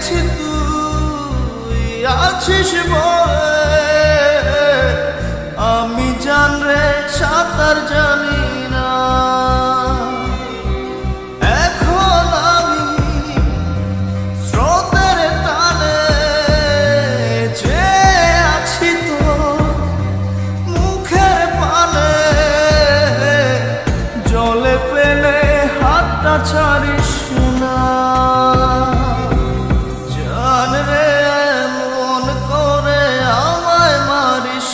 গেছি তুই আছিস বলে, আমি জান রে সাঁতার জানি না। এখন আমি স্রোতের টানে যে আছি তোর মুখের পানে, জলে ফেলে হাতটা ছাড়িস না। জান রে এমন করে আমায় মারিস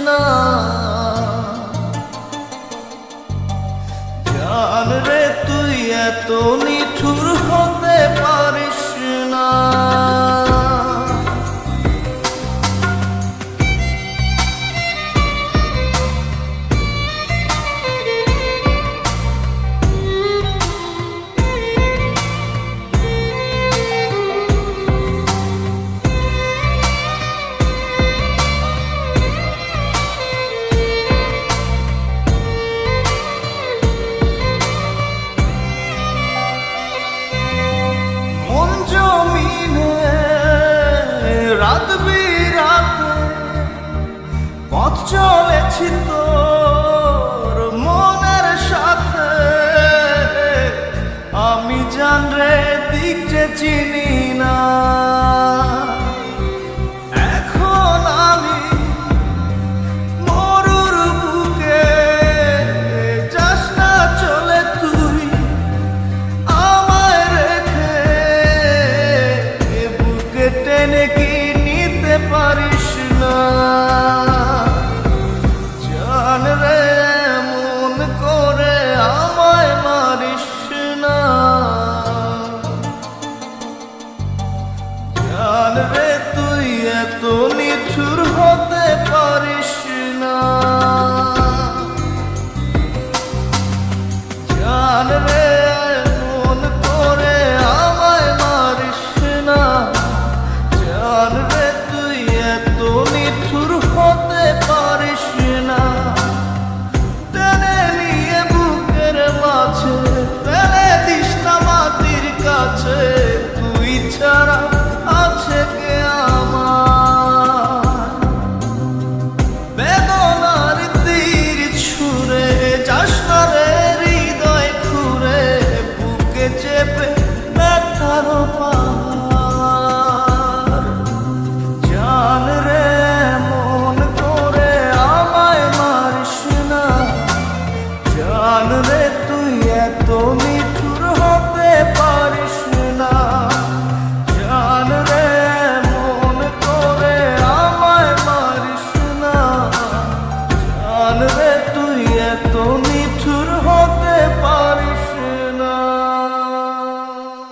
না। জান রে তুই এত নিঠুর হতে পারিস না। রাত বিরাতে পথ চলেছি তোর মনের সাথে, আমি জান রে দিক যে চিনি না। এখন আমি মরুর বুকে, যাস না চলে তুই আমায় রেখে, বুকে টেনে কি নিতে পারিস না। জান রে এমন করে আমায় মারিস না। জান রে